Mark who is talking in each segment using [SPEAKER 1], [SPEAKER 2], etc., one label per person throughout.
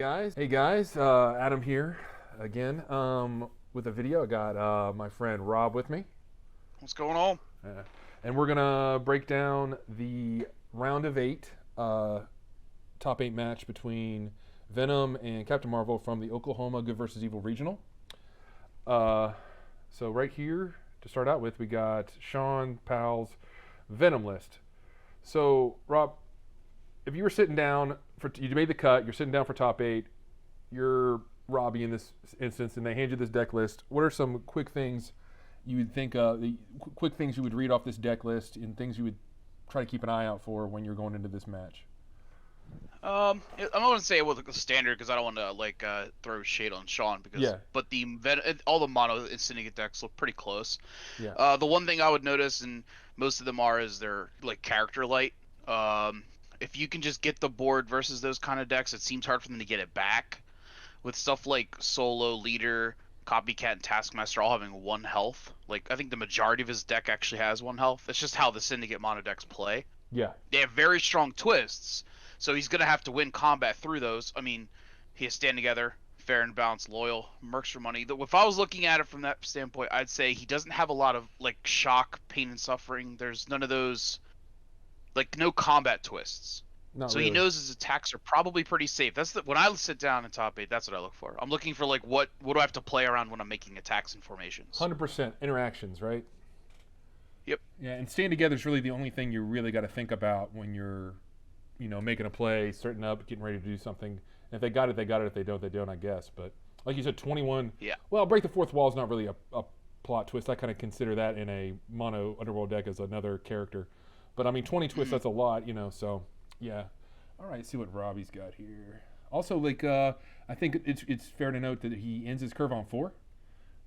[SPEAKER 1] Hey guys, Adam here again with a video. I got my friend Rob with me,
[SPEAKER 2] What's going on?
[SPEAKER 1] uh, and we're gonna break down the round of eight top eight match between Venom and Captain Marvel from the Oklahoma Good versus Evil Regional. Uh, so right here to start out with, we got Sean Powell's Venom list. So Rob, if you were sitting down for you made the cut, you're sitting down for top eight. You're Robby in this instance, and they hand you this deck list. What are some quick things you would think the quick things you would read off this deck list, and things you would try to keep an eye out for when you're going into this match?
[SPEAKER 2] I'm not gonna say it was like a standard because I don't want to throw shade on Sean because,
[SPEAKER 1] Yeah,
[SPEAKER 2] but all the mono Syndicate decks look pretty close.
[SPEAKER 1] yeah,
[SPEAKER 2] The one thing I would notice, and most of them are, is they're like character light. If you can just get the board versus those kind of decks, it seems hard for them to get it back. With stuff like Solo, Leader, Copycat, and Taskmaster all having 1 health, like I think the majority of his deck actually has 1 health. It's just how the Syndicate mono decks play.
[SPEAKER 1] yeah.
[SPEAKER 2] They have very strong twists, so he's gonna have to win combat through those. I mean, he has Stand Together, Fair and Balanced, Loyal, Mercs for Money. If I was looking at it from that standpoint, I'd say he doesn't have a lot of like shock, pain, and suffering. There's none of those, like no combat twists.
[SPEAKER 1] Not
[SPEAKER 2] So he
[SPEAKER 1] really.
[SPEAKER 2] knows his attacks are probably pretty safe. When I sit down in top eight, that's what I look for. I'm looking for like what do I have to play around when I'm making attacks and formations.
[SPEAKER 1] 100% interactions, right?
[SPEAKER 2] Yep.
[SPEAKER 1] Yeah, and staying together is really the only thing you really got to think about when you're, making a play, starting up, getting ready to do something. And if they got it, they got it. If they don't, they don't, I guess. But like you said, 21.
[SPEAKER 2] Yeah.
[SPEAKER 1] Well, break the fourth wall is not really a plot twist. I kind of consider that in a mono underworld deck as another character. But I mean, 20 twists, that's a lot, So yeah. All right, see what Robbie's got here. Also, I think it's fair to note that he ends his curve on 4.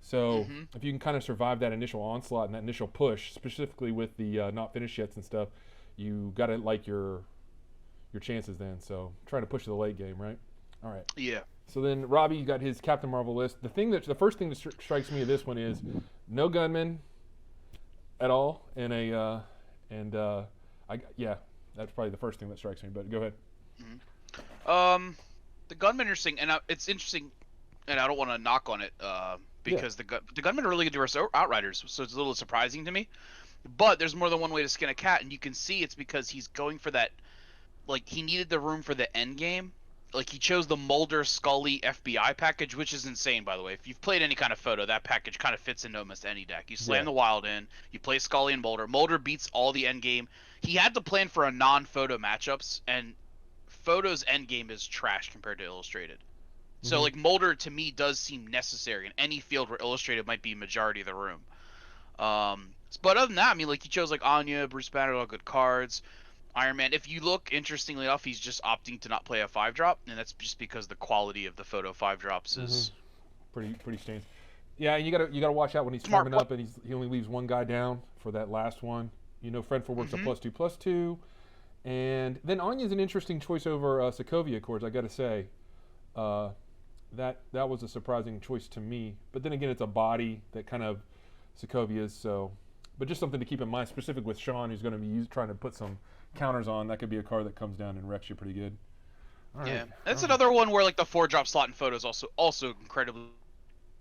[SPEAKER 1] So
[SPEAKER 2] Mm-hmm.
[SPEAKER 1] if you can kind of survive that initial onslaught and that initial push, specifically with the not finished yet and stuff, you got to like your chances then. So try to push the late game, right? All right.
[SPEAKER 2] Yeah.
[SPEAKER 1] So then Robbie got his Captain Marvel list. The first thing that strikes me of this one is no gunmen at all, and yeah, that's probably the first thing that strikes me. But go ahead.
[SPEAKER 2] The gunmen are interesting, and it's interesting, and I don't want to knock on it,
[SPEAKER 1] Yeah.
[SPEAKER 2] because the gunmen are really good versus outriders, so it's a little surprising to me. But there's more than one way to skin a cat, and you can see it's because he's going for that. Like he needed the room for the end game. Like he chose the Mulder Scully FBI package, which is insane, by the way. If you've played any kind of photo, that package kind of fits into almost any deck. You slam
[SPEAKER 1] Yeah.
[SPEAKER 2] the Wild in, you play Scully and Mulder. Mulder beats all the end game. He had to plan for a non-photo matchups, and photo's end game is trash compared to illustrated. So
[SPEAKER 1] Mhm.
[SPEAKER 2] like Mulder to me does seem necessary in any field where illustrated might be majority of the room. But other than that, I mean, like he chose like Anya, Bruce Banner, all good cards. Iron Man. If you look, interestingly enough, he's just opting to not play a 5-drop, and that's just because the quality of the photo 5-drops
[SPEAKER 1] Mhm.
[SPEAKER 2] is
[SPEAKER 1] Pretty stains. Yeah, and you gotta watch out when he's
[SPEAKER 2] smart.
[SPEAKER 1] farming up and he only leaves one guy down for that last one. Fredford works a
[SPEAKER 2] Mm-hmm.
[SPEAKER 1] +2/+2, and then Anya's an interesting choice over Sokovia Accords. I gotta say, uh, that was a surprising choice to me. But then again, it's a body that kind of Sokovia's. So, but just something to keep in mind, specific with Sean, who's going to be trying to put some counters on. That could be a card that comes down and wrecks you pretty good. All
[SPEAKER 2] Yeah,
[SPEAKER 1] right.
[SPEAKER 2] that's
[SPEAKER 1] All right.
[SPEAKER 2] another one where like the 4-drop slot in photo is also incredibly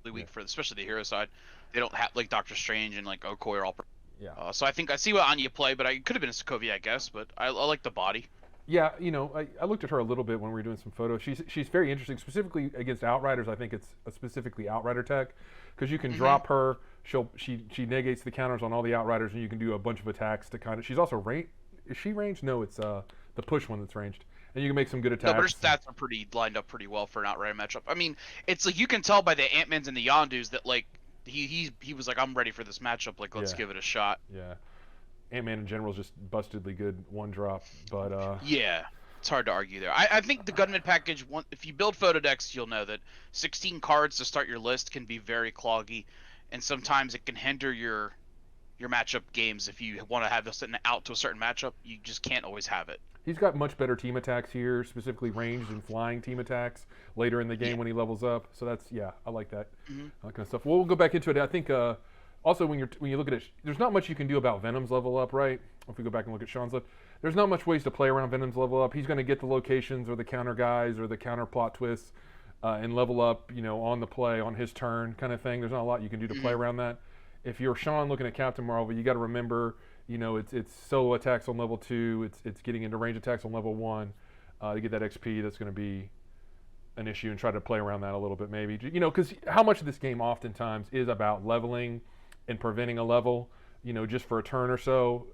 [SPEAKER 1] Yeah.
[SPEAKER 2] weak for especially the hero side. They don't have like Doctor Strange and like Okoye are all.
[SPEAKER 1] Yeah.
[SPEAKER 2] So I think I see what Anya play, but I could have been a Sokovia, I guess. But I like the body.
[SPEAKER 1] Yeah, I looked at her a little bit when we were doing some photos. She's very interesting, specifically against Outriders. I think it's a specifically Outrider tech because you can
[SPEAKER 2] Mm-hmm.
[SPEAKER 1] drop her. She negates the counters on all the Outriders, and you can do a bunch of attacks to kind of. She's also range. Is she ranged? No, it's the push one that's ranged, and you can make some good
[SPEAKER 2] No, but her
[SPEAKER 1] attacks.
[SPEAKER 2] stats are pretty lined up pretty well for an outright matchup. I mean, it's like you can tell by the Ant-Mans and the Yondus that like he was like, I'm ready for this matchup. Like, let's
[SPEAKER 1] Yeah.
[SPEAKER 2] give it a shot.
[SPEAKER 1] Yeah, Ant-Man in general is just bustedly good one drop, but
[SPEAKER 2] Yeah, it's hard to argue there. I think the Gunman package, if you build photo decks, you'll know that 16 cards to start your list can be very cloggy, and sometimes it can hinder your matchup games. If you want to have this out to a certain matchup, you just can't always have it.
[SPEAKER 1] he's got much better team attacks here, specifically ranged and flying team attacks later in the game
[SPEAKER 2] Yeah.
[SPEAKER 1] when he levels up. So that's I like that,
[SPEAKER 2] Hmm.
[SPEAKER 1] that kind of stuff. Well, we'll go back into it. I think also when you look at it, there's not much you can do about Venom's level up, right? If we go back and look at Sean's list, there's not much ways to play around Venom's level up. He's going to get the locations or the counter guys or the counter plot twists and level up, on the play on his turn kind of thing. There's not a lot you can do to play around that. If you're Sean looking at Captain Marvel, you got to remember, it's solo attacks on level 2. It's getting into range attacks on level 1 to get that XP. That's going to be an issue, and try to play around that a little bit maybe. Because how much of this game oftentimes is about leveling and preventing a level, just for a turn or so,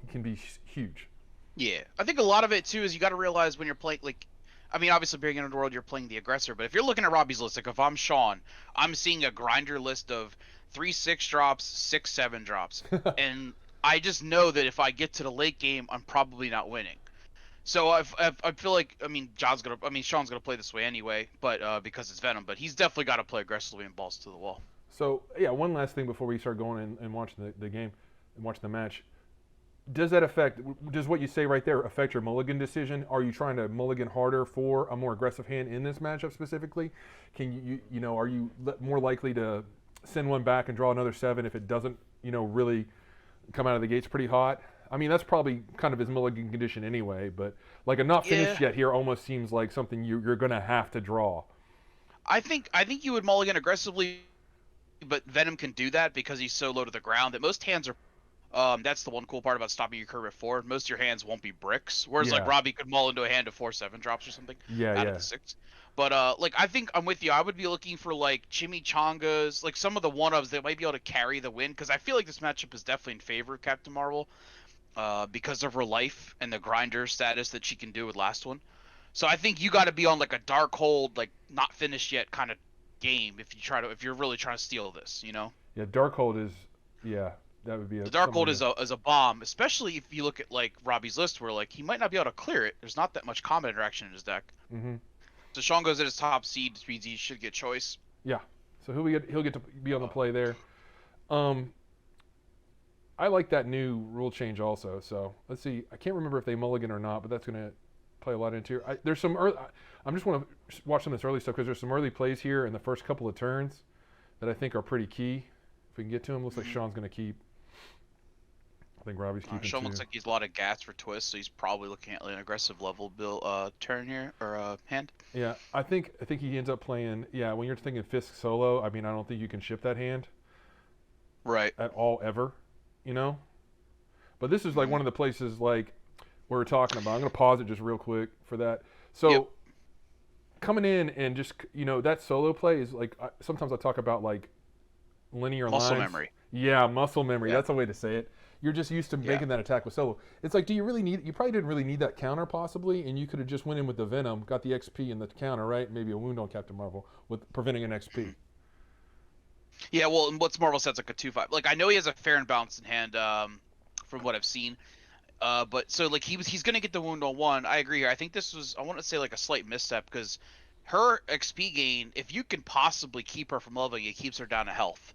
[SPEAKER 1] can be huge.
[SPEAKER 2] Yeah, I think a lot of it too is you got to realize when you're playing, like, I mean, obviously being in the world, you're playing the aggressor, but if you're looking at Robbie's list, like if I'm Sean, I'm seeing a grinder list of 3/6 drops, 6/7 drops, and I just know that if I get to the late game, I'm probably not winning. So I feel like, I mean, Sean's gonna play this way anyway, but because it's Venom, but he's definitely got to play aggressively and balls to the wall.
[SPEAKER 1] So yeah, one last thing before we start going and watching the game and watching the match. Does what you say right there affect your mulligan decision? Are you trying to mulligan harder for a more aggressive hand in this matchup specifically? Can are you more likely to send one back and draw another 7 if it doesn't, really come out of the gates pretty hot? I mean, that's probably kind of his mulligan condition anyway, but like a not finished yet here almost seems like something you're going to have to draw.
[SPEAKER 2] I think you would mulligan aggressively, but Venom can do that because he's so low to the ground that most hands are. That's the one cool part about stopping your curve at 4. Most of your hands won't be bricks, whereas like Robbie could mull into a hand of 4/7 drops or something out of the 6. But like I think I'm with you. I would be looking for like chimichangas, like some of the 1-ups that might be able to carry the win, because I feel like this matchup is definitely in favor of Captain Marvel, because of her life and the grinder status that she can do with last one. So I think you got to be on like a dark hold, like not finished yet kind of game if you're really trying to steal this,
[SPEAKER 1] Yeah, dark hold is that would be
[SPEAKER 2] the dark hold is a bomb, especially if you look at like Robbie's list where like he might not be able to clear it. There's not that much combat interaction in his deck. So Sean goes at his top seed, which means he should get choice.
[SPEAKER 1] Yeah, so he'll get to be on the play there. I like that new rule change also. So let's see. I can't remember if they mulligan or not, but that's going to play a lot into here. There's some early. I just want to watch some of this early stuff because there's some early plays here in the first couple of turns that I think are pretty key. If we can get to them, looks like Sean's going to keep. I think Robbie's keeping
[SPEAKER 2] Sean
[SPEAKER 1] too.
[SPEAKER 2] looks like he's a lot of gas for twist, so he's probably looking at an aggressive level turn here or hand.
[SPEAKER 1] Yeah, I think he ends up playing. Yeah, when you're thinking Fisk solo, I mean, I don't think you can ship that hand.
[SPEAKER 2] Right.
[SPEAKER 1] At all ever, But this is like one of the places like we were talking about. I'm going to pause it just real quick for that. So coming in and just that solo play is like sometimes I talk about like linear
[SPEAKER 2] muscle
[SPEAKER 1] lines.
[SPEAKER 2] memory.
[SPEAKER 1] Yeah, muscle memory. That's a way to say it. You're just used to making that attack with solo. It's like, do you really need? You probably didn't really need that counter possibly, and you could have just went in with the Venom, got the XP and the counter, right? Maybe a wound on Captain Marvel with preventing an XP.
[SPEAKER 2] Yeah, well, and what's Marvel sets like a 2/5. Like I know he has a fair and balanced in hand, from what I've seen. But so like he's gonna get the wound on 1. I agree here. I think this was, I want to say, like a slight misstep because her XP gain, if you can possibly keep her from leveling, it keeps her down to health.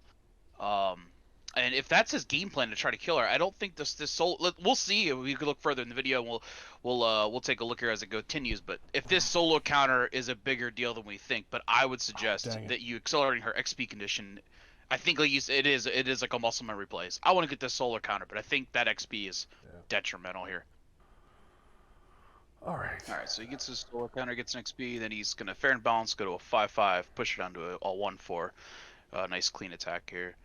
[SPEAKER 2] And if that's his game plan to try to kill her, I don't think this solo. We'll see. We could look further in the video, and we'll take a look here as it continues. But if this solo counter is a bigger deal than we think, but I would suggest that you accelerating her XP condition. I think like you said, it is like a muscle memory plays. I want to get this solo counter, but I think that XP is detrimental here.
[SPEAKER 1] All right.
[SPEAKER 2] So he gets his solo counter, gets an XP, then he's gonna fair and balance, go to a 5/5, push it down to a 1/4. Nice clean attack here.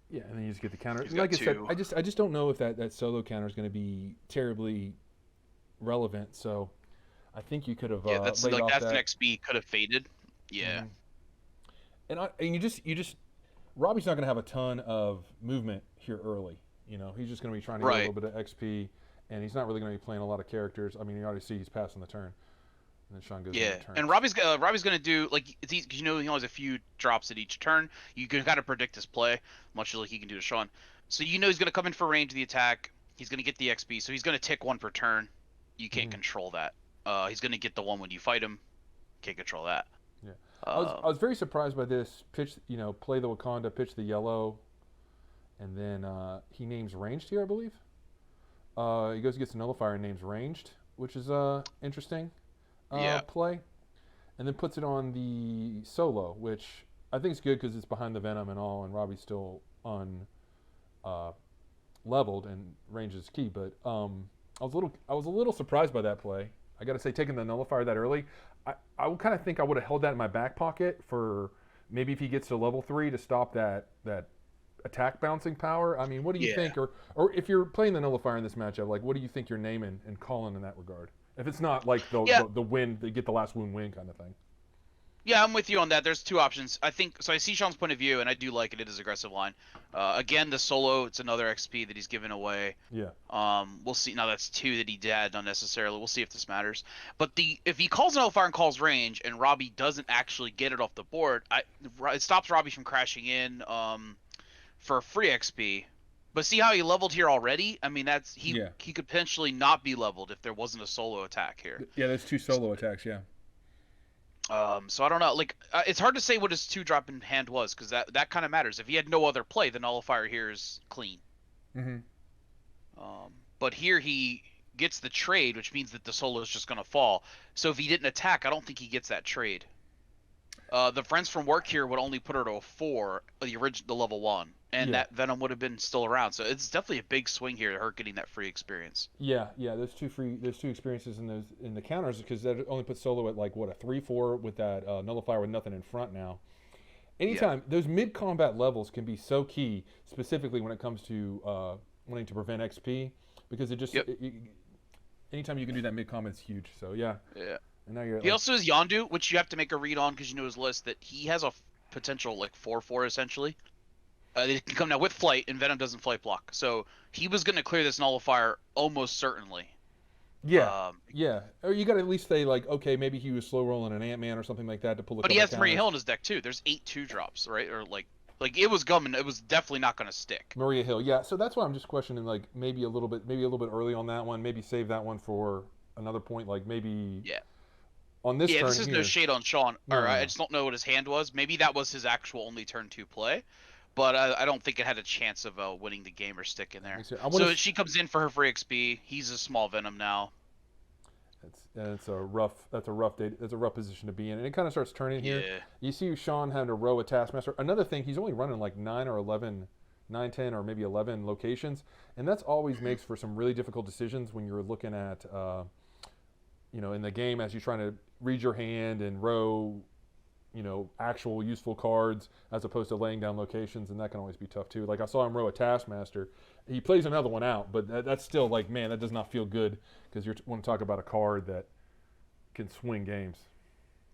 [SPEAKER 1] Yeah, and then you just get the counter. Like I said, I just don't know if that solo counter is going to be terribly relevant. So I think you could have
[SPEAKER 2] that's
[SPEAKER 1] laid
[SPEAKER 2] like
[SPEAKER 1] off
[SPEAKER 2] that's
[SPEAKER 1] that.
[SPEAKER 2] an XP could have faded. Yeah.
[SPEAKER 1] And you just Robbie's not going to have a ton of movement here early. He's just going to be trying to get a little bit of XP, and he's not really going to be playing a lot of characters. I mean, you already see he's passing the turn. And then Sean goes
[SPEAKER 2] and Robbie's gonna do like he only has a few drops at each turn. You can kind of predict his play, much like he can do to Sean. So he's gonna come in for range of the attack. He's gonna get the XP, so he's gonna tick 1 per turn. You can't control that. He's gonna get the 1 when you fight him. Can't control that.
[SPEAKER 1] Yeah, I was very surprised by this pitch. Play the Wakanda, pitch the yellow, and then he names ranged here, I believe. He goes and gets a nullifier and names ranged, which is interesting. Play, and then puts it on the solo, which I think is good because it's behind the Venom and all, and Robbie's still leveled and range is key. But I was a little surprised by that play. I got to say, taking the nullifier that early, I would kind of think I would have held that in my back pocket for maybe if he gets to level 3 to stop that attack bouncing power. I mean, what do you
[SPEAKER 2] Yeah.
[SPEAKER 1] think, or if you're playing the nullifier in this matchup, like what do you think you're naming and calling in that regard? If it's not like
[SPEAKER 2] Yeah,
[SPEAKER 1] the win, they get the last wound win kind of thing.
[SPEAKER 2] Yeah, I'm with you on that. There's two options. I think so. I see Sean's point of view, and I do like it. It is aggressive line. Again, the solo, it's another XP that he's given away.
[SPEAKER 1] Yeah.
[SPEAKER 2] We'll see. Now that's two that he did unnecessarily. We'll see if this matters. But if he calls an Hellfire and calls range, and Robby doesn't actually get it off the board, it stops Robby from crashing in for free XP. But see how he leveled here already? I mean, he could potentially not be leveled if there wasn't a solo attack here.
[SPEAKER 1] Yeah, there's 2 solo attacks. Yeah.
[SPEAKER 2] So I don't know. Like, it's hard to say what his 2-drop in hand was because that kind of matters. If he had no other play, the nullifier here is clean.
[SPEAKER 1] Mm-hmm.
[SPEAKER 2] But here he gets the trade, which means that the solo is just gonna fall. So if he didn't attack, I don't think he gets that trade. The friends from work here would only put her to a 4, the level 1, and that Venom would have been still around. So it's definitely a big swing here to her getting that free experience.
[SPEAKER 1] Yeah, there's two experiences in the counters because that only puts solo at like what a 3/4 with that nullifier with nothing in front now. Anytime those mid combat levels can be so key, specifically when it comes to wanting to prevent XP, because it just anytime you can do that mid combat is huge. So yeah. And now
[SPEAKER 2] He also has Yondu, which you have to make a read on because you know his list that he has a potential like 4/4 essentially. They can come now with flight, and Venom doesn't flight block, so he was going to clear this nullifier almost certainly.
[SPEAKER 1] Yeah, or you got to at least say like, okay, maybe he was slow rolling an Ant-Man or something like that to pull.
[SPEAKER 2] But he has Maria Hill in his deck too. There's 8 2-drops, right? Or like it was gumming. It was definitely not going to stick.
[SPEAKER 1] Maria Hill, yeah. So that's why I'm just questioning like maybe a little bit early on that one. Maybe save that one for another point. Like maybe on this turn
[SPEAKER 2] this is
[SPEAKER 1] here,
[SPEAKER 2] no shade on Sean. I just don't know what his hand was. Maybe that was his actual only turn 2 play. But I don't think it had a chance of winning the game or sticking there. So she comes in for her free XP. He's a small Venom now.
[SPEAKER 1] That's a rough day. That's a rough position to be in, and it kind of starts turning here.
[SPEAKER 2] Yeah.
[SPEAKER 1] You see Sean having to row a Taskmaster. Another thing, he's only running like 9 or 11, 9, 10, or maybe 11 locations, and that's always makes for some really difficult decisions when you're looking at, in the game as you're trying to read your hand and row. Actual useful cards as opposed to laying down locations, and that can always be tough too. Like I saw him row a Taskmaster. He plays another one out, but that's still like, man, that does not feel good because you want to talk about a card that can swing games.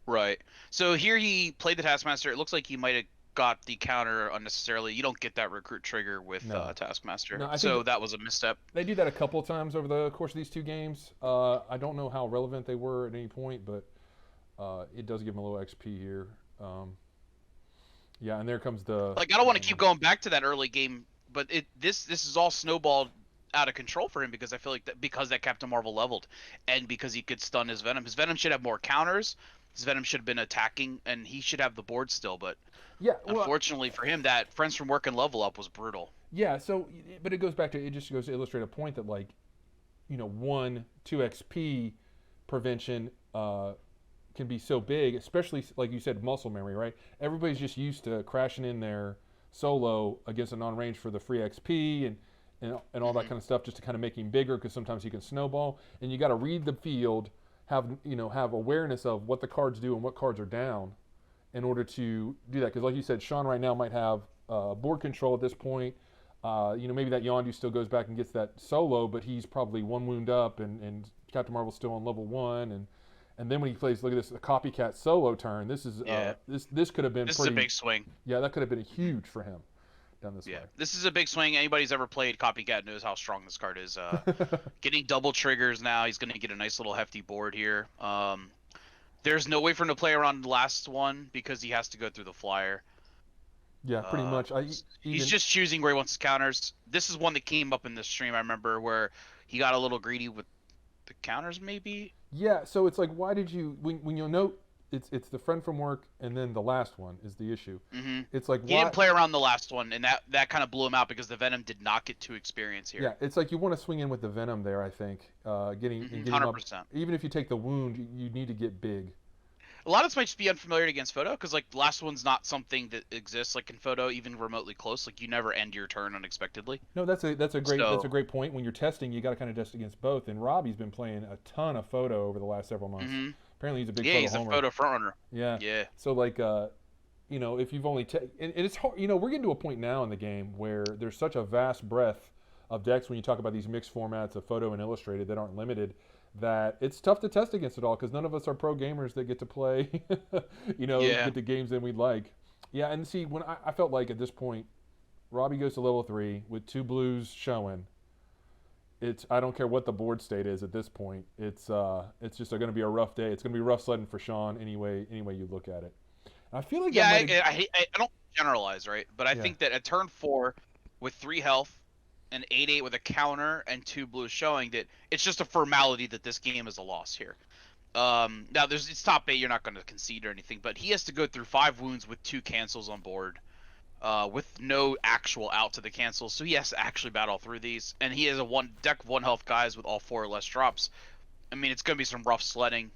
[SPEAKER 2] Right. So here he played the Taskmaster. It looks like he might have got the counter unnecessarily. You don't get that recruit trigger with Taskmaster. No, so that was a misstep.
[SPEAKER 1] They do that a couple of times over the course of these 2 games. I don't know how relevant they were at any point, but it does give him a little XP here. And there comes the...
[SPEAKER 2] Like, I don't want to keep going back to that early game, but this is all snowballed out of control for him because I feel like because that Captain Marvel leveled and because he could stun his Venom. His Venom should have more counters. His Venom should have been attacking, and he should have the board still, but unfortunately for him, that Friends from Work and level up was brutal.
[SPEAKER 1] Yeah, so, but it goes back to, it just goes to illustrate a point that, like, 1, 2 XP prevention can be so big, especially like you said, muscle memory, right? Everybody's just used to crashing in their solo against a non-range for the free XP and all that kind of stuff, just to kind of make him bigger because sometimes he can snowball. And you got to read the field, have awareness of what the cards do and what cards are down, in order to do that. Because like you said, Sean right now might have board control at this point. Maybe that Yondu still goes back and gets that solo, but he's probably 1 wound up, and Captain Marvel's still on level 1, and then when he plays, look at this, a copycat solo turn. This is this could have been.
[SPEAKER 2] This is a big swing.
[SPEAKER 1] Yeah, that could have been huge for him down this way.
[SPEAKER 2] This is a big swing. Anybody's ever played copycat knows how strong this card is. Getting double triggers now. He's going to get a nice little hefty board here. There's no way for him to play around the last one because he has to go through the flyer.
[SPEAKER 1] Yeah, pretty much.
[SPEAKER 2] He's just choosing where he wants his counters. This is one that came up in the stream, I remember, where he got a little greedy with the counters, maybe.
[SPEAKER 1] Yeah, so it's like, why did you, when you'll note, it's the friend from work and then the last one is the issue.
[SPEAKER 2] Mm-hmm.
[SPEAKER 1] It's like,
[SPEAKER 2] he didn't play around the last one, and that kind of blew him out because the Venom did not get 2 experience here.
[SPEAKER 1] Yeah, it's like you want to swing in with the Venom there, getting
[SPEAKER 2] 100%.
[SPEAKER 1] up. Even if you take the wound, you need to get big.
[SPEAKER 2] A lot of this might just be unfamiliar against Photo, because like the last one's not something that exists like in Photo, even remotely close. Like you never end your turn unexpectedly.
[SPEAKER 1] No, that's a
[SPEAKER 2] So,
[SPEAKER 1] great point. When you're testing, you got to kind of test against both. And Robbie's been playing a ton of photo over the last several months.
[SPEAKER 2] hmm
[SPEAKER 1] Apparently, he's a big
[SPEAKER 2] yeah,
[SPEAKER 1] photo
[SPEAKER 2] he's a
[SPEAKER 1] homer.
[SPEAKER 2] Photo frontrunner.
[SPEAKER 1] Yeah.
[SPEAKER 2] Yeah.
[SPEAKER 1] So like, if you've only and it's hard. We're getting to a point now in the game where there's such a vast breadth of decks when you talk about these mixed formats of photo and illustrated that aren't limited. That it's tough to test against it all because none of us are pro gamers that get to play,
[SPEAKER 2] Yeah.
[SPEAKER 1] get the games that we'd like. Yeah, and see, when I felt like at this point, Robbie goes to level 3 with 2 blues showing. I don't care what the board state is at this point. It's just going to be a rough day. It's going to be rough sledding for Sean anyway you look at it. And I feel like
[SPEAKER 2] Yeah,
[SPEAKER 1] that might have,
[SPEAKER 2] I don't generalize, right? But I
[SPEAKER 1] yeah.
[SPEAKER 2] think that at turn 4, with 3 health, an 8/8 with a counter, and 2 blues showing, that it's just a formality that this game is a loss here. Now it's top 8, you're not going to concede or anything, but he has to go through 5 wounds with 2 cancels on board, with no actual out to the cancels, so he has to actually battle through these, and he has a deck of 1 health guys with all 4 or less drops. I mean, it's going to be some rough sledding.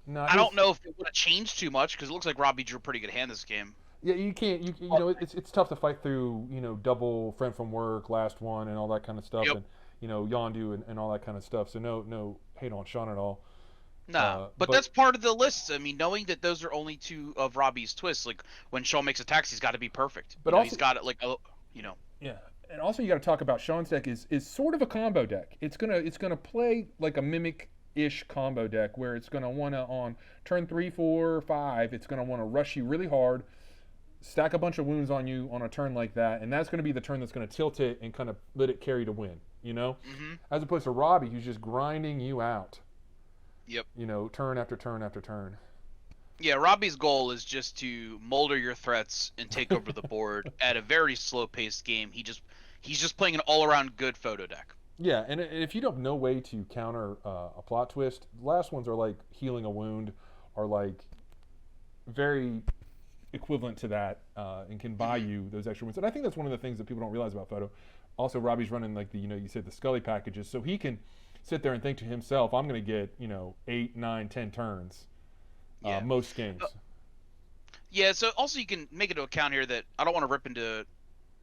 [SPEAKER 1] No,
[SPEAKER 2] I don't know if it would have changed too much, because it looks like Robby drew a pretty good hand this game.
[SPEAKER 1] yeah, you can't. It's tough to fight through. Double friend from work, last one, and all that kind of stuff,
[SPEAKER 2] Yep.
[SPEAKER 1] and Yondu and all that kind of stuff. So no hate on Sean at all.
[SPEAKER 2] Nah, but that's part of the list. I mean, knowing that those are only 2 of Robbie's twists, like when Sean makes attacks, he's got to be perfect.
[SPEAKER 1] But
[SPEAKER 2] He's
[SPEAKER 1] also,
[SPEAKER 2] got it like, you know.
[SPEAKER 1] yeah, and also you got to talk about Sean's deck is sort of a combo deck. It's gonna play like a mimic-ish combo deck where it's gonna wanna on turn 3, 4, 5, it's gonna wanna rush you really hard, stack a bunch of wounds on you on a turn like that, and that's gonna be the turn that's gonna tilt it and kind of let it carry to win.
[SPEAKER 2] Mm-hmm.
[SPEAKER 1] As opposed to Robbie, who's just grinding you out.
[SPEAKER 2] Yep.
[SPEAKER 1] Turn after turn after turn.
[SPEAKER 2] Yeah, Robbie's goal is just to molder your threats and take over the board at a very slow-paced game. He's just playing an all-around good photo deck.
[SPEAKER 1] Yeah, and if you don't know way to counter a plot twist, the last ones are like healing a wound, are like very equivalent to that, and can buy you those extra wounds. And I think that's one of the things that people don't realize about photo. Also, Robbie's running like you said the Scully packages, so he can sit there and think to himself, I'm going to get 8, 9, 10 turns, most games.
[SPEAKER 2] Yeah, so also you can make into account here that I don't want to rip into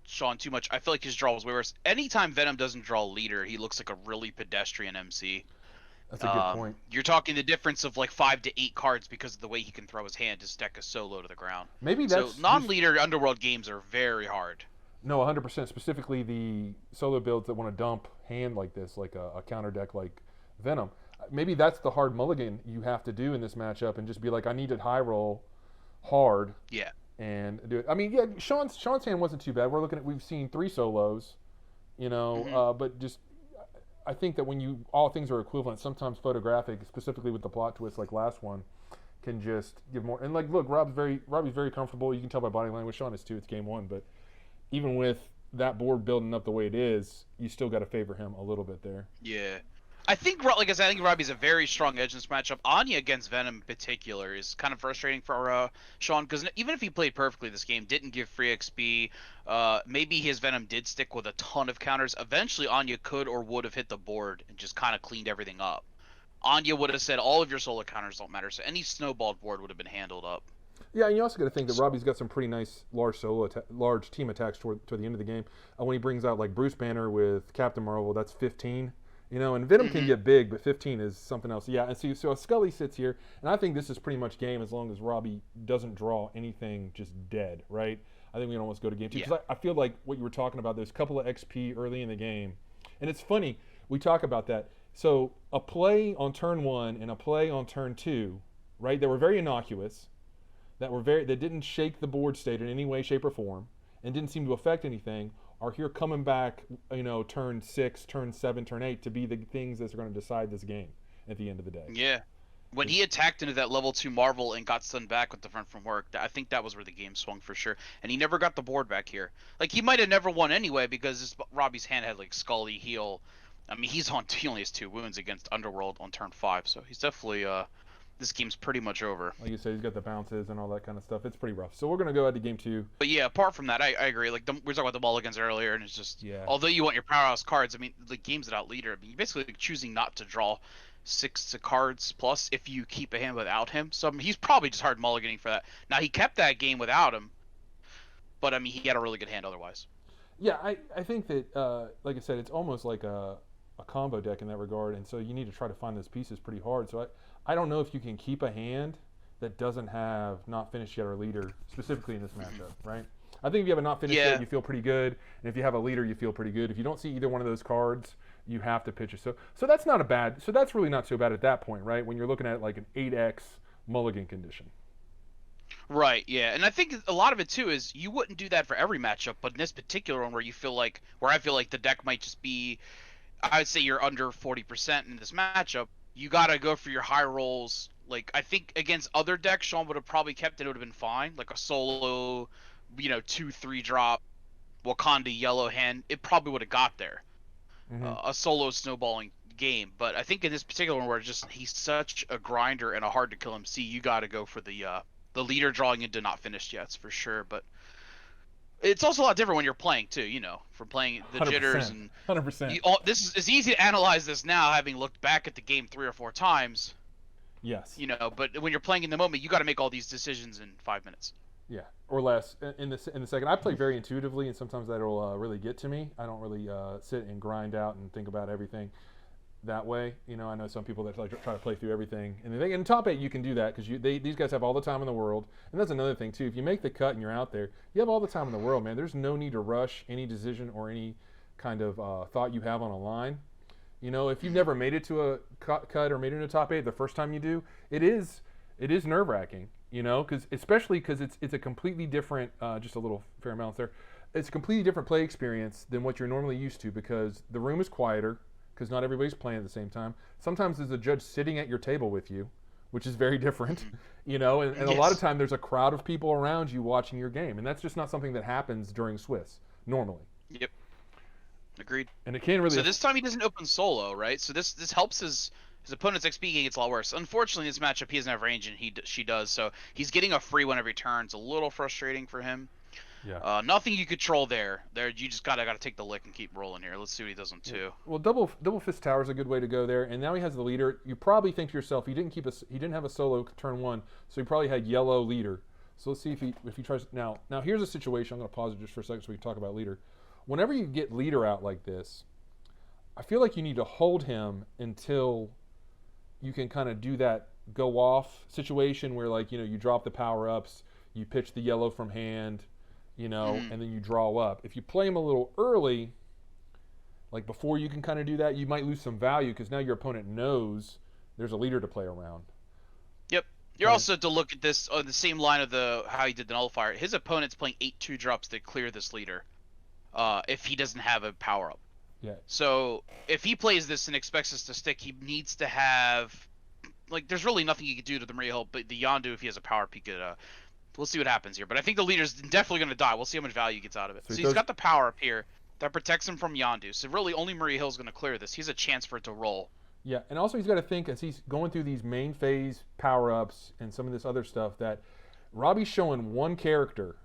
[SPEAKER 2] Sean too much. I feel like his draw was way worse. Anytime Venom doesn't draw a leader, he looks like a really pedestrian MC.
[SPEAKER 1] That's a good point.
[SPEAKER 2] You're talking the difference of like 5 to 8 cards because of the way he can throw his hand. His deck is so low to the ground.
[SPEAKER 1] Maybe that's
[SPEAKER 2] so non-leader Underworld games are very hard.
[SPEAKER 1] No, 100%. Specifically, the solo builds that want to dump hand like this, like a counter deck like Venom. Maybe that's the hard mulligan you have to do in this matchup, and just be like, I need to high roll hard.
[SPEAKER 2] Yeah.
[SPEAKER 1] And do it. I mean, yeah, Sean's hand wasn't too bad. We've seen 3 solos, but just I think that when all things are equivalent, sometimes photographic, specifically with the plot twist like last one, can just give more. And like, look, Robbie's very comfortable. You can tell by body language. Sean is too. It's game 1, but even with that board building up the way it is, you still got to favor him a little bit there.
[SPEAKER 2] Yeah. I think, like I said, I think Robbie's a very strong edge in this matchup. Anya against Venom in particular is kind of frustrating for Sean, because even if he played perfectly this game, didn't give free XP, maybe his Venom did stick with a ton of counters, eventually Anya could or would have hit the board and just kind of cleaned everything up. Anya would have said all of your solo counters don't matter, so any snowballed board would have been handled up.
[SPEAKER 1] Yeah, and you also got to think that Robbie's got some pretty nice large team attacks toward the end of the game. When he brings out like Bruce Banner with Captain Marvel, that's 15. And Venom can get big, but 15 is something else. Yeah, and so Scully sits here, and I think this is pretty much game as long as Robbie doesn't draw anything just dead, right? I think we can almost go to game 2. Because I feel like what you were talking about, there's a couple of XP early in the game. And it's funny, we talk about that. So a play on turn 1 and a play on turn 2, right, that were very innocuous, that didn't shake the board state in any way, shape, or form, and didn't seem to affect anything, are here coming back, turn 6, turn 7, turn 8 to be the things that are going to decide this game at the end of the day.
[SPEAKER 2] Yeah. When he attacked into that level 2 Marvel and got stunned back with the front from work, I think that was where the game swung for sure. And he never got the board back here. Like, he might have never won anyway because Robbie's hand had, like, Scully, heal. I mean, he only has 2 wounds against Underworld on turn 5, so he's definitely, this game's pretty much over.
[SPEAKER 1] Like you said, he's got the bounces and all that kind of stuff. It's pretty rough. So we're going to go ahead to game 2.
[SPEAKER 2] But yeah, apart from that, I agree. Like, we were talking about the mulligans earlier, and it's just,
[SPEAKER 1] yeah.
[SPEAKER 2] Although you want your powerhouse cards, I mean, the game's without leader. I mean, you're basically choosing not to draw 6 cards plus if you keep a hand without him. So I mean, he's probably just hard mulliganing for that. Now he kept that game without him, but I mean he had a really good hand otherwise.
[SPEAKER 1] Yeah, I think that, like I said, it's almost like a combo deck in that regard, and so you need to try to find those pieces pretty hard. So I don't know if you can keep a hand that doesn't have not finished yet or leader, specifically in this matchup, right? I think if you have a not finished yet, you feel pretty good, and if you have a leader, you feel pretty good. If you don't see either one of those cards, you have to pitch it. So that's not a bad. So that's really not so bad at that point, right? When you're looking at like an 8x mulligan condition.
[SPEAKER 2] Right, yeah. And I think a lot of it too is you wouldn't do that for every matchup, but in this particular one where I feel like the deck might just be, I would say you're under 40% in this matchup, you got to go for your high rolls. Like I think against other decks Sean would have probably kept it, would have been fine. Like a solo, 2-3 drop Wakanda yellow hand, it probably would have got there. A solo snowballing game, but I think in this particular one where he's such a grinder and a hard to kill MC, you got to go for the leader drawing into not finished yet, for sure. But it's also a lot different when you're playing too, from playing the
[SPEAKER 1] 100%,
[SPEAKER 2] jitters and
[SPEAKER 1] 100%.
[SPEAKER 2] It's easy to analyze this now, having looked back at the game 3 or 4 times.
[SPEAKER 1] Yes.
[SPEAKER 2] But when you're playing in the moment, you got to make all these decisions in 5 minutes.
[SPEAKER 1] Yeah, or less. In the second, I play very intuitively, and sometimes that'll really get to me. I don't really sit and grind out and think about everything that way. I know some people that try to play through everything, and in top 8 you can do that because these guys have all the time in the world. And that's another thing too. If you make the cut and you're out there, you have all the time in the world, man. There's no need to rush any decision or any kind of thought you have on a line. If you've never made it to a cut or made it into top 8, the first time you do, it is nerve-wracking. Because it's a completely different, just a little fair amount there. It's a completely different play experience than what you're normally used to because the room is quieter because not everybody's playing at the same time. Sometimes there's a judge sitting at your table with you, which is very different, and a lot of time there's a crowd of people around you watching your game, and that's just not something that happens during Swiss normally.
[SPEAKER 2] Yep. Agreed.
[SPEAKER 1] And it can't really.
[SPEAKER 2] So this time he doesn't open solo, right? So this helps his opponent's XP game gets a lot worse. Unfortunately, in this matchup, he doesn't have range, and she does. So he's getting a free one every turn. It's a little frustrating for him.
[SPEAKER 1] Yeah.
[SPEAKER 2] Nothing you control there. You just gotta take the lick and keep rolling here. Let's see what he does on 2.
[SPEAKER 1] Yeah. Well, double fist tower is a good way to go there. And now he has the leader. You probably think to yourself, he didn't have a solo turn 1, so he probably had yellow leader. So let's see if he tries now. Now here's a situation. I'm gonna pause it just for a second so we can talk about leader. Whenever you get leader out like this, I feel like you need to hold him until you can kind of do that go off situation where you drop the power ups, you pitch the yellow from hand, and then you draw up. If you play him a little early, like before you can kind of do that, you might lose some value because now your opponent knows there's a leader to play around.
[SPEAKER 2] Yep. You're also to look at this on the same line of how he did the nullifier. His opponent's playing 8 2-drops to clear this leader if he doesn't have a power up.
[SPEAKER 1] Yeah.
[SPEAKER 2] So if he plays this and expects us to stick, he needs to have there's really nothing he could do to the Maria Hill, but the Yondu, if he has a power up, he could. We'll see what happens here. But I think the leader's definitely going to die. We'll see how much value he gets out of it. So he's got the power up here that protects him from Yondu. So really, only Maria Hill's going to clear this. He has a chance for it to roll.
[SPEAKER 1] Yeah, and also he's got to think as he's going through these main phase power ups and some of this other stuff that Robby's showing one character.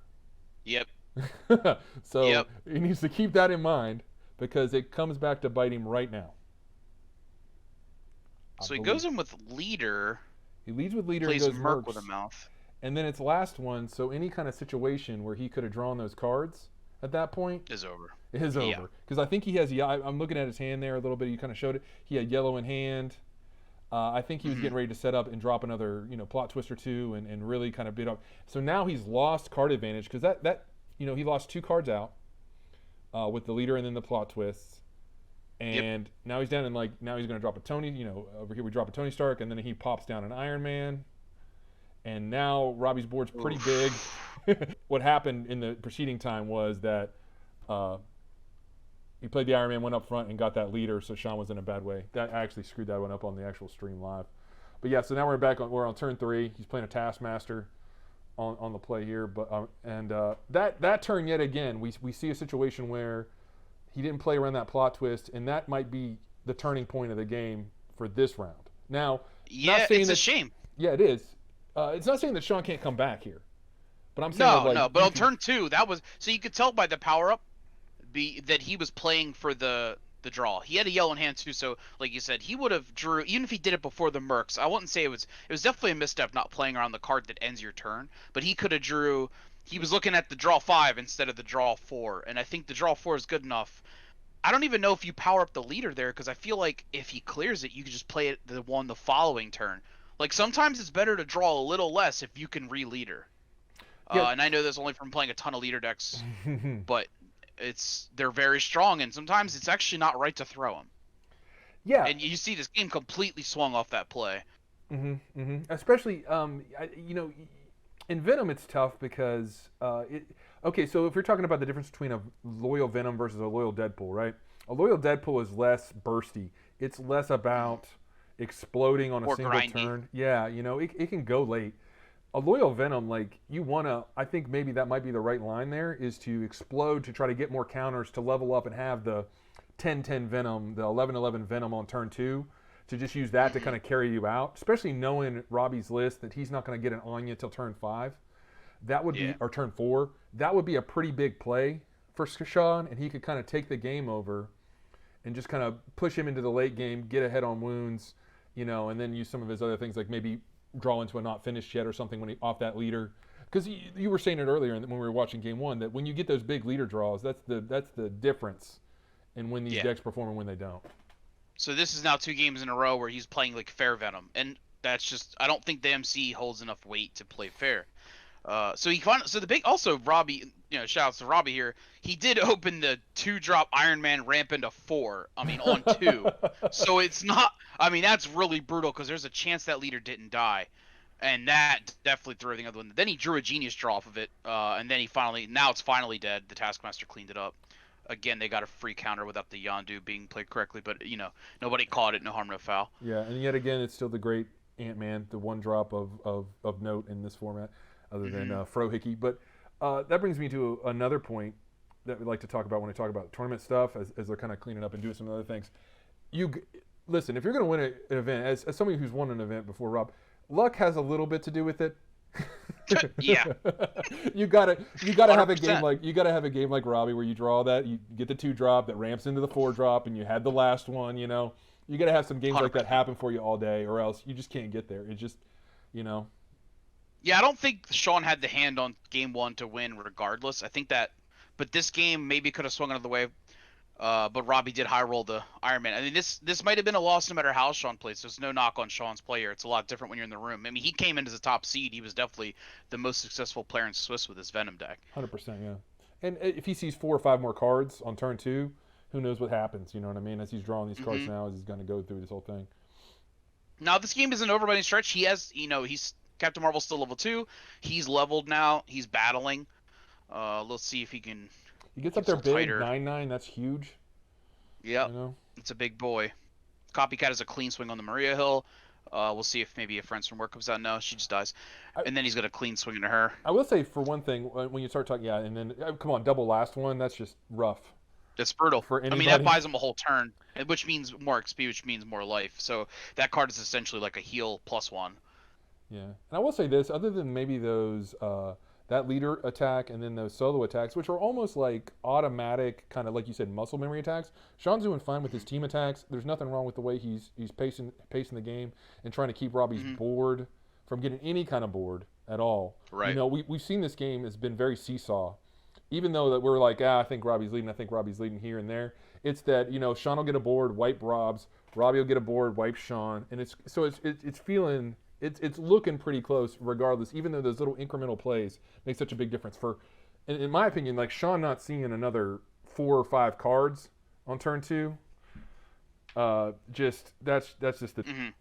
[SPEAKER 2] Yep.
[SPEAKER 1] So he needs to keep that in mind because it comes back to bite him right now.
[SPEAKER 2] So he goes in with leader.
[SPEAKER 1] He leads with leader.
[SPEAKER 2] Plays
[SPEAKER 1] and goes
[SPEAKER 2] Merc
[SPEAKER 1] Mercs,
[SPEAKER 2] with a mouth.
[SPEAKER 1] And then it's last one. So any kind of situation where he could have drawn those cards at that point
[SPEAKER 2] is over.
[SPEAKER 1] Is over because I think he has. Yeah, I'm looking at his hand there a little bit. You kind of showed it. He had yellow in hand. I think he was getting ready to set up and drop another, plot twist or 2 and really kind of beat up. So now he's lost card advantage because that he lost 2 cards out with the leader and then the plot twists. And now he's down and now he's going to drop a Tony, over here we drop a Tony Stark and then he pops down an Iron Man. And now Robby's board's pretty big. What happened in the preceding time was that he played the Iron Man, went up front and got that leader, so Sean was in a bad way. That actually screwed that one up on the actual stream live. But yeah, so now we're on turn 3. He's playing a Taskmaster on the play here, but that turn yet again, we see a situation where he didn't play around that plot twist, and that might be the turning point of the game for this round. Now,
[SPEAKER 2] it's a shame.
[SPEAKER 1] Yeah, it is. It's not saying that Sean can't come back here, but I'm saying
[SPEAKER 2] no. But on turn 2, that was so you could tell by the power up, that he was playing for the the draw. He had a yellow in hand too, so like you said, he would have drew even if he did it before the Mercs. I wouldn't say it was definitely a misstep not playing around the card that ends your turn, but he could have drew. He was looking at the draw 5 instead of the draw 4, and I think the draw 4 is good enough. I don't even know if you power up the leader there because I feel like if he clears it, you can just play it the following turn. Like sometimes it's better to draw a little less if you can re-leader.
[SPEAKER 1] Yeah.
[SPEAKER 2] And I know this only from playing a ton of leader decks, but they're very strong, and sometimes it's actually not right to throw them.
[SPEAKER 1] Yeah.
[SPEAKER 2] And you see this game completely swung off that play.
[SPEAKER 1] Especially, in Venom, it's tough because okay, so if you're talking about the difference between a loyal Venom versus a loyal Deadpool, right? A loyal Deadpool is less bursty. It's less about exploding on a
[SPEAKER 2] Or
[SPEAKER 1] single
[SPEAKER 2] grindy.
[SPEAKER 1] turn. Yeah, it can go late. A loyal Venom, like you wanna, I think maybe that might be the right line there, is to explode to try to get more counters to level up and have the 10-10 Venom, the 11-11 Venom on turn 2, to just use that to kind of carry you out, especially knowing Robby's list that he's not going to get an Anya till turn 5. That would be, or turn 4. That would be a pretty big play for Sean, and he could kind of take the game over and just kind of push him into the late game, get ahead on wounds, and then use some of his other things like maybe draw into a not finished yet or something when he off that leader. Because you were saying it earlier when we were watching game 1 that when you get those big leader draws, that's the difference in when these decks perform and when they don't.
[SPEAKER 2] So this is now 2 games in a row where he's playing like fair Venom, and that's just I don't think the MC holds enough weight to play fair. So the big also Robby, shout outs to Robby here. He did open the 2-drop Iron Man ramp into 4. I mean on 2. So it's not. I mean that's really brutal because there's a chance that leader didn't die, and that definitely threw everything out the window. Then he drew a genius draw off of it, and then now it's finally dead. The Taskmaster cleaned it up. Again, they got a free counter without the Yondu being played correctly, but nobody caught it. No harm, no foul.
[SPEAKER 1] Yeah, and yet again, it's still the great Ant-Man, the one drop of note in this format, other than Frohickey. But that brings me to another point that we like to talk about when we talk about tournament stuff, as they're kind of cleaning up and doing some other things. Listen, if you're going to win an event, as somebody who's won an event before, Rob, luck has a little bit to do with it.
[SPEAKER 2] Yeah.
[SPEAKER 1] you gotta have a
[SPEAKER 2] 100%.
[SPEAKER 1] game like Robby where you draw that, you get the 2-drop that ramps into the 4-drop, and you had the last one. You gotta have some games
[SPEAKER 2] 100%.
[SPEAKER 1] like that happen for you all day, or else you just can't get there. It's just,
[SPEAKER 2] Yeah, I don't think Sean had the hand on game 1 to win regardless. I think that, but this game maybe could have swung another way. But Robby did high roll the Iron Man. I mean, this might have been a loss no matter how Sean plays. There's no knock on Sean's player. It's a lot different when you're in the room. I mean, he came in as a top seed. He was definitely the most successful player in Swiss with his Venom deck.
[SPEAKER 1] 100%, yeah. And if he sees 4 or 5 more cards on turn 2, who knows what happens? You know what I mean? As he's drawing these cards now, as he's going to go through this whole thing.
[SPEAKER 2] Now, this game isn't over by any stretch. He has, he's Captain Marvel's still level 2. He's leveled now. He's battling. Let's see if he can.
[SPEAKER 1] He gets up there big, 9-9. That's huge.
[SPEAKER 2] Yep, it's a big boy. Copycat is a clean swing on the Maria Hill. We'll see if maybe a Friends from Work comes out. No, she just dies. And then he's got a clean swing into her.
[SPEAKER 1] I will say, for one thing, when you start talking, and then, come on, double last one, that's just rough.
[SPEAKER 2] It's brutal.
[SPEAKER 1] For anybody.
[SPEAKER 2] I mean, that buys him a whole turn, which means more XP, which means more life. So that card is essentially like a heal +1.
[SPEAKER 1] Yeah. And I will say this, other than maybe those, that leader attack and then those solo attacks, which are almost like automatic, kind of like you said, muscle memory attacks. Sean's doing fine with his team attacks. There's nothing wrong with the way he's pacing the game and trying to keep Robby's board from getting any kind of board at all.
[SPEAKER 2] Right.
[SPEAKER 1] We've seen this game has been very seesaw. Even though that we're like, I think Robby's leading here and there. It's that, Sean will get a board, wipe Rob's. Robby will get a board, wipe Sean. And it's feeling... It's looking pretty close regardless, even though those little incremental plays make such a big difference. In my opinion, like Sean not seeing another 4 or 5 cards on turn 2, that's just the...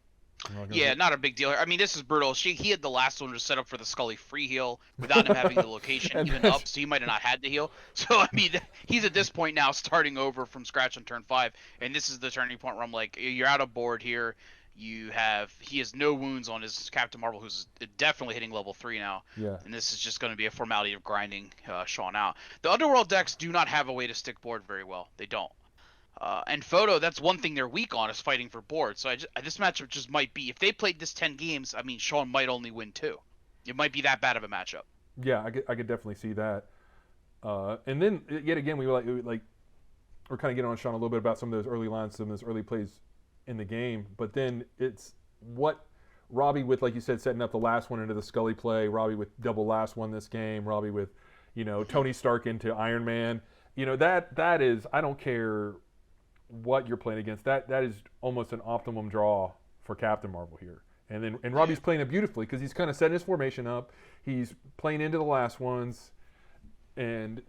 [SPEAKER 2] Yeah, not a big deal. I mean, this is brutal. He had the last one just set up for the Scully free heal without him having the location even up, so he might have not had to heal. So, I mean, he's at this point now starting over from scratch on turn 5, and this is the turning point where I'm like, you're out of board here. He has no wounds on his Captain Marvel, who's definitely hitting level 3 now.
[SPEAKER 1] Yeah.
[SPEAKER 2] And this is just going to be a formality of grinding Sean out. The Underworld decks do not have a way to stick board very well. They don't. And Photo, that's one thing they're weak on, is fighting for board. So this matchup just might be, if they played this 10 games, I mean, Sean might only win 2. It might be that bad of a matchup.
[SPEAKER 1] Yeah, I could definitely see that. And then yet again, we were like we're kind of getting on Sean a little bit about some of those early lines, some of those early plays in the game. But then it's what Robby with, like you said, setting up the last one into the Scully play. Robby with double last one this game. Robby with, Tony Stark into Iron Man. That is, I don't care what you're playing against. That is almost an optimum draw for Captain Marvel here. And Robby's playing it beautifully because he's kind of setting his formation up. He's playing into the last ones, and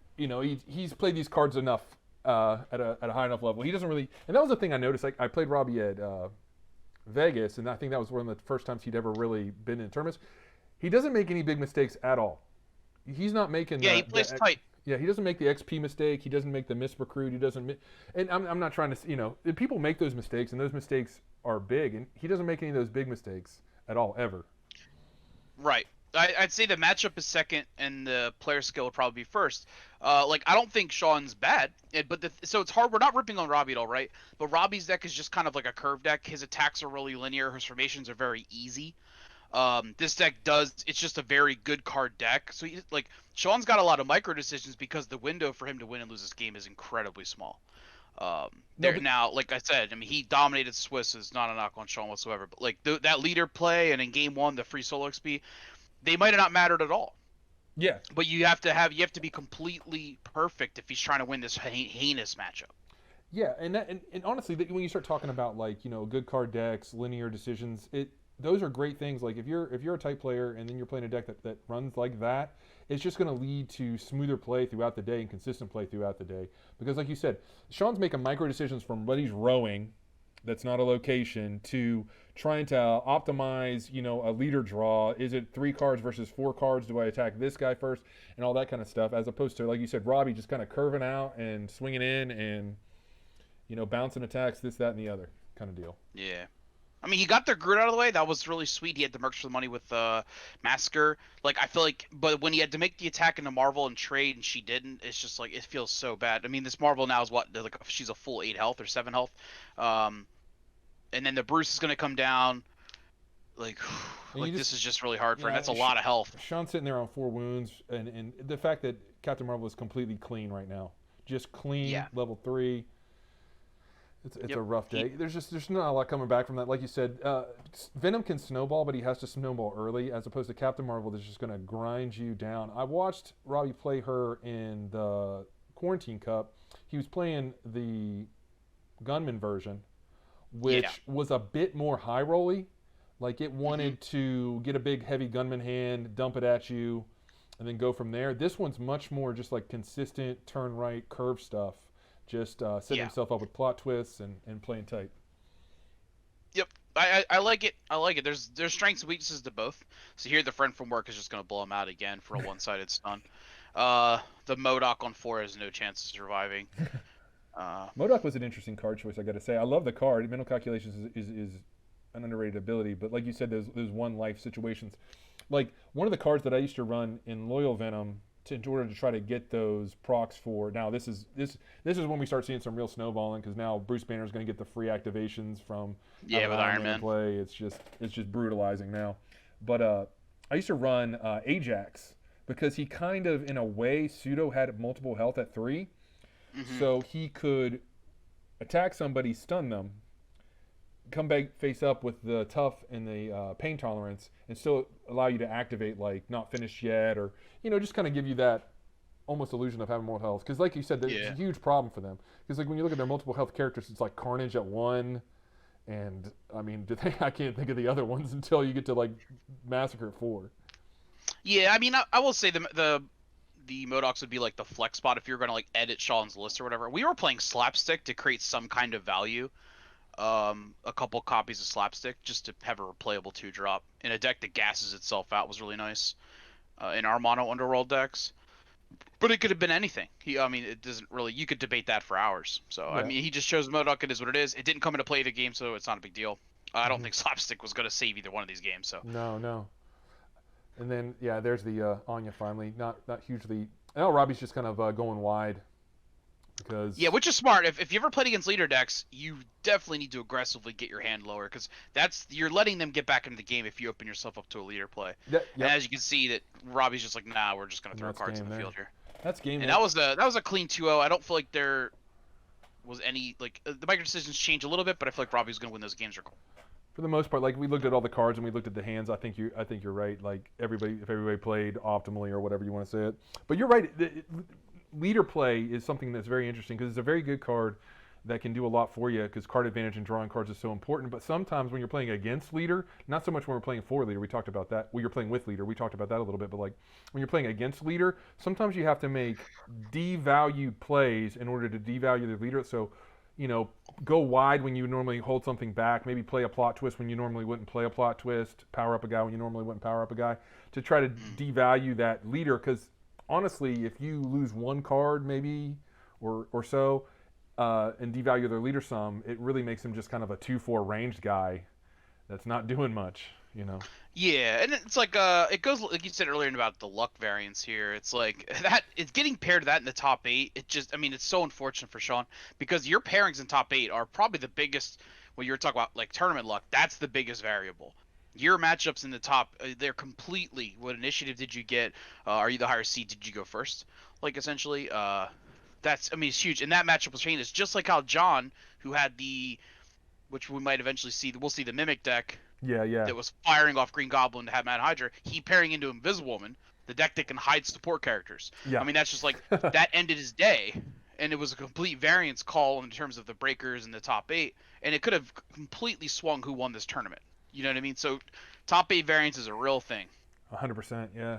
[SPEAKER 1] he's played these cards enough at a high enough level. He doesn't really, and that was the thing I noticed. Like I played Robby at Vegas, and I think that was one of the first times he'd ever really been in tournaments. He doesn't make any big mistakes at all. He's not making.
[SPEAKER 2] Yeah, he plays tight.
[SPEAKER 1] Yeah, he doesn't make the XP mistake. He doesn't make the misrecruit. He doesn't. And I'm not trying to. People make those mistakes, and those mistakes are big, and he doesn't make any of those big mistakes at all ever.
[SPEAKER 2] Right. I'd say the matchup is second, and the player skill would probably be first. I don't think Sean's bad, so it's hard. We're not ripping on Robby at all, right? But Robby's deck is just kind of like a curve deck. His attacks are really linear. His formations are very easy. This deck it's just a very good card deck. So Sean's got a lot of micro decisions because the window for him to win and lose this game is incredibly small. Now, like I said, I mean, he dominated Swiss. Is not a knock on Sean whatsoever. But that leader play and in game 1 the free solo XP, they might have not mattered at all.
[SPEAKER 1] Yeah.
[SPEAKER 2] But you have to be completely perfect if he's trying to win this heinous matchup.
[SPEAKER 1] Yeah, and honestly, when you start talking about good card decks, linear decisions, those are great things. Like if you're a type player and then you're playing a deck that runs like that, it's just going to lead to smoother play throughout the day and consistent play throughout the day. Because like you said, Sean's making micro decisions from what he's rowing, that's not a location, to trying to optimize, a leader draw. Is it 3 cards versus 4 cards? Do I attack this guy first? And all that kind of stuff, as opposed to, like you said, Robby just kind of curving out and swinging in and, bouncing attacks, this, that, and the other kind of deal.
[SPEAKER 2] Yeah. I mean, he got their Groot out of the way. That was really sweet. He had the mercs for the money with Massacre. I feel like, but when he had to make the attack into Marvel and trade and she didn't, it's just it feels so bad. I mean, this Marvel now is she's a full 8 health or 7 health. And then the Bruce is going to come down. This is just really hard for him. That's a lot of health.
[SPEAKER 1] Sean's sitting there on 4 wounds, and the fact that Captain Marvel is completely clean right now. Just clean, level 3. It's a rough day. There's not a lot coming back from that. Like you said, Venom can snowball, but he has to snowball early, as opposed to Captain Marvel that's just going to grind you down. I watched Robby play her in the Quarantine Cup. He was playing the Gunman version, which was a bit more high rolly. Like it wanted to get a big heavy gunman hand, dump it at you, and then go from there. This one's much more just like consistent turn right curve stuff. Just setting himself up with plot twists and playing tight.
[SPEAKER 2] Yep, I like it. I like it. There's strengths and weaknesses to both. So here the friend from work is just going to blow him out again for a one-sided stun. The MODOK on 4 has no chance of surviving.
[SPEAKER 1] MODOK was an interesting card choice, I got to say. I love the card. Mental Calculations is an underrated ability, but like you said, those one life situations. Like one of the cards that I used to run in Loyal Venom in order to try to get those procs for. Now this is when we start seeing some real snowballing, because now Bruce Banner is going to get the free activations from
[SPEAKER 2] with Iron Man
[SPEAKER 1] play. It's just brutalizing now. But I used to run Ajax because he kind of in a way pseudo had multiple health at 3, so he could attack somebody, stun them, come back face up with the tough and the pain tolerance, and still allow you to activate not finished yet, or just kind of give you that almost illusion of having more health. Because like you said, it's a huge problem for them. Because when you look at their multiple health characters, it's like Carnage at 1, and I mean, I can't think of the other ones until you get to Massacre at 4.
[SPEAKER 2] Yeah, I mean, I will say the MODOKs would be like the flex spot if you're going to edit Sean's list or whatever. We were playing Slapstick to create some kind of value. A couple copies of Slapstick just to have a replayable 2-drop in a deck that gasses itself out was really nice in our mono Underworld decks. But it could have been anything. It doesn't really. You could debate that for hours. So I mean, he just chose MODOK. It is what it is. It didn't come into play the game, so it's not a big deal. I don't think Slapstick was going to save either one of these games. So
[SPEAKER 1] no. And then there's the Anya finally. Not hugely. Now Robby's just kind of going wide. Because
[SPEAKER 2] which is smart. If you ever played against leader decks, you definitely need to aggressively get your hand lower, because you're letting them get back into the game if you open yourself up to a leader play. And as you can see, that Robby's just like, nah, we're just gonna throw cards in the field here.
[SPEAKER 1] That's game.
[SPEAKER 2] And that was a clean 2-0. I don't feel like was any like the micro decisions change a little bit, but I feel like Robbie's gonna win those games.
[SPEAKER 1] For the most part, like we looked at all the cards and we looked at the hands. I think you're right. Like if everybody played optimally or whatever you want to say it. But you're right. Leader play is something that's very interesting because it's a very good card that can do a lot for you because card advantage and drawing cards is so important. But sometimes when you're playing against leader, not so much when we're playing for leader, we talked about that. When you're playing with leader, we talked about that a little bit. But like when you're playing against leader, sometimes you have to make devalued plays in order to devalue the leader. So, you know, go wide when you normally hold something back. Maybe play a plot twist when you normally wouldn't play a plot twist. Power up a guy when you normally wouldn't power up a guy to try to devalue that leader because honestly, if you lose one card maybe or so and devalue their leader some, it really makes him just kind of a 2/4 ranged guy that's not doing much, you know.
[SPEAKER 2] Yeah, and it's like it goes like you said earlier about the luck variance here. It's like that it's getting paired to that in the top eight. It just I mean it's so unfortunate for Sean because your pairings in top eight are probably the biggest. When you're talking about like tournament luck, that's the biggest variable. Your matchups in the top, they're completely. What initiative did you get? Are you the higher seed? Did you go first? Like essentially, that's I mean it's huge. And that matchup was changed. It's just like how John, who had the, which we might eventually see. We'll see the Mimic deck
[SPEAKER 1] Yeah.
[SPEAKER 2] that was firing off Green Goblin to have Mad Hydra, he pairing into Invisible Woman, the deck that can hide support characters.
[SPEAKER 1] Yeah.
[SPEAKER 2] I mean, that's just like that ended his day, and it was a complete variance call in terms of the breakers and the top eight, and it could have completely swung who won this tournament. You know what I mean? So top eight variance is a real thing.
[SPEAKER 1] 100%, yeah.